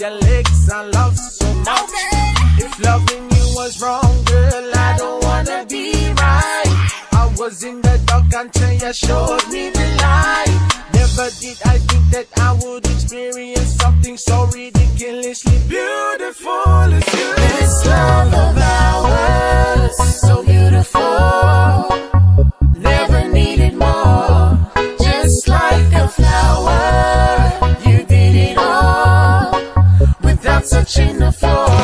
your legs I love so much. If loving you was wrong, girl, I don't wanna be right. I was in the dark until you showed me the light. Never did I think that I would experience something so ridiculously beautiful as you. This love of ours, so beautiful. Never needed more. Just like a flower, you did it all without touching the floor.